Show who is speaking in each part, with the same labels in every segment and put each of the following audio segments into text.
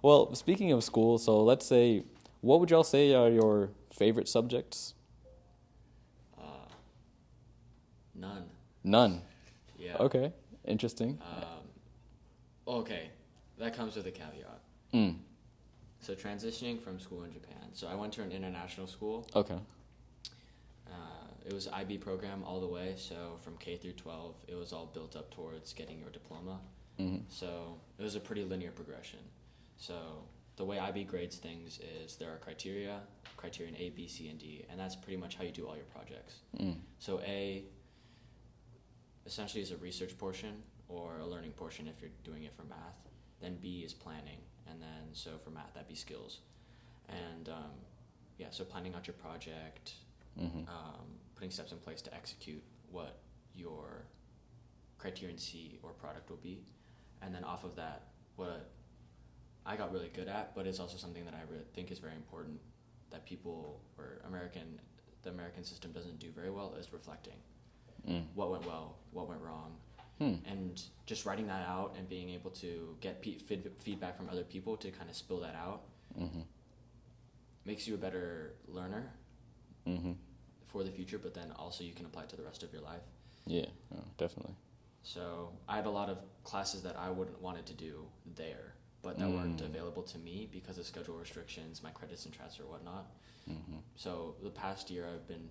Speaker 1: Well, speaking of school, so let's say, what would y'all say are your favorite subjects?
Speaker 2: Uh, None.
Speaker 1: None.
Speaker 2: Yeah.
Speaker 1: Okay, interesting.
Speaker 2: Okay, that comes with a caveat.
Speaker 1: Mm.
Speaker 2: So transitioning from school in Japan. So I went to an international school.
Speaker 1: Okay.
Speaker 2: It was IB program all the way. So from K through 12, it was all built up towards getting your diploma.
Speaker 1: Mm-hmm.
Speaker 2: So it was a pretty linear progression. So the way IB grades things is there are criterion A, B, C, and D, and that's pretty much how you do all your projects.
Speaker 1: Mm.
Speaker 2: So A essentially is a research portion or a learning portion if you're doing it for math. Then B is planning, and then so for math that'd be skills. And so planning out your project,
Speaker 1: Mm-hmm.
Speaker 2: putting steps in place to execute what your criterion C or product will be, and then off of that, what I got really good at, but it's also something that I really think is very important that people or the American system doesn't do very well is reflecting.
Speaker 1: Mm.
Speaker 2: What went well, what went wrong, and just writing that out and being able to get feedback from other people to kind of spill that out makes you a better learner for the future, but then also you can apply it to the rest of your life.
Speaker 1: Yeah, definitely.
Speaker 2: So I had a lot of classes that I wouldn't wanted to do there, but that weren't available to me because of schedule restrictions, my credits and transfer, whatnot. So the past year I've been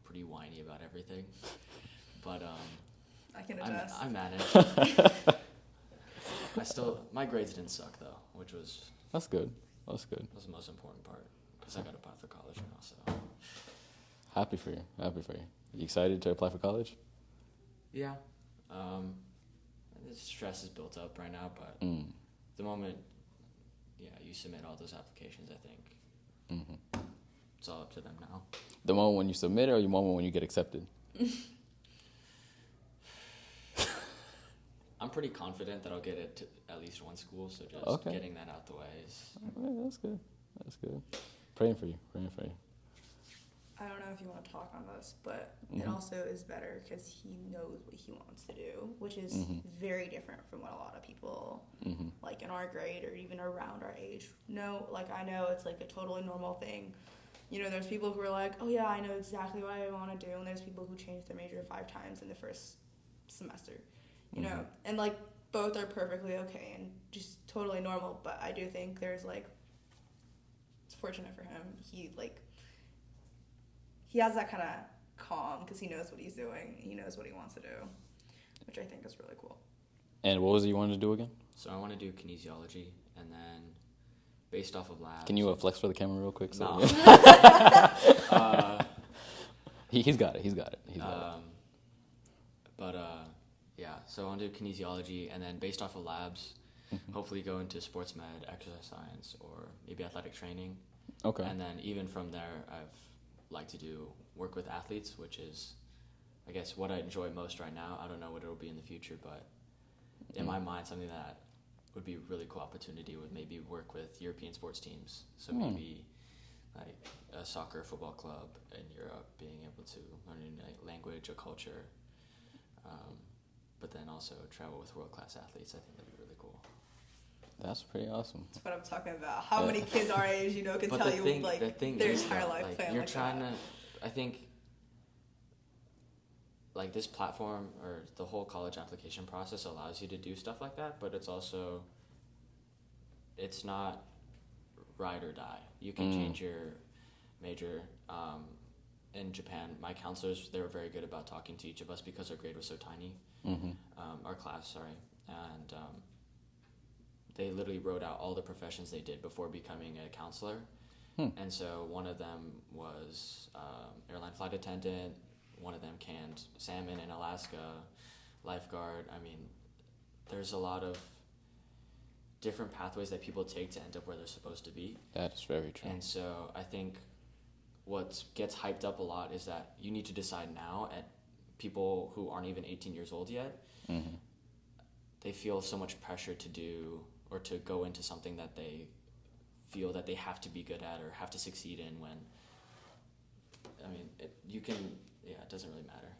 Speaker 2: pretty whiny about everything, but
Speaker 3: I can adjust.
Speaker 2: I managed. My grades didn't suck though, which was
Speaker 1: That's good. That's good.
Speaker 2: the most important part because I got to apply for college now. So
Speaker 1: Happy for you. Happy for you. You excited to apply for college?
Speaker 2: yeah, the stress is built up right now, but the moment you submit all those applications, I think it's all up to them now.
Speaker 1: The moment when you submit or the moment when you get accepted?
Speaker 2: I'm pretty confident that I'll get it to at least one school, so just getting that out the way is...
Speaker 1: Yeah, that's good. That's good. Praying for you. Praying for you.
Speaker 3: I don't know if you want to talk on this, but it also is better because he knows what he wants to do, which is very different from what a lot of people, like in our grade or even around our age, know. Like, I know it's like a totally normal thing. You know, there's people who are like, oh yeah, I know exactly what I want to do, and there's people who change their major 5 times in the first semester, you know, and like both are perfectly okay and just totally normal, but I do think there's like, it's fortunate for him, he has that kind of calm because he knows what he's doing. He knows what he wants to do, which I think is really cool.
Speaker 1: And what was it you wanted to do again?
Speaker 2: So I want to do kinesiology, and then based off of labs...
Speaker 1: Can you flex for the camera real quick?
Speaker 2: No.
Speaker 1: He's got it. He's got it.
Speaker 2: So I want to do kinesiology, and then based off of labs, hopefully go into sports med, exercise science, or maybe athletic training.
Speaker 1: Okay.
Speaker 2: And then even from there, I've like to do work with athletes, which is, I guess, what I enjoy most right now. I don't know what it'll be in the future, but in my mind, something that would be a really cool opportunity would maybe work with European sports teams. So maybe like a soccer, football club in Europe, being able to learn a new language, a culture, but then also travel with world-class athletes. I think that'd be really cool.
Speaker 1: That's pretty awesome.
Speaker 3: That's what I'm talking about. How many kids our age, can
Speaker 2: but
Speaker 3: tell you
Speaker 2: like
Speaker 3: their entire life
Speaker 2: like,
Speaker 3: plan
Speaker 2: you're
Speaker 3: like
Speaker 2: trying
Speaker 3: that.
Speaker 2: I think like this platform or the whole college application process allows you to do stuff like that, but it's not ride or die. You can change your major. In Japan, my counselors, they were very good about talking to each of us because our grade was so tiny. Our class, sorry. And they literally wrote out all the professions they did before becoming a counselor. And so one of them was airline flight attendant, one of them canned salmon in Alaska, lifeguard. I mean, there's a lot of different pathways that people take to end up where they're supposed to be.
Speaker 1: That is very true.
Speaker 2: And so I think what gets hyped up a lot is that you need to decide now at people who aren't even 18 years old yet. They feel so much pressure to do or to go into something that they feel that they have to be good at or have to succeed in when, I mean, it doesn't really matter.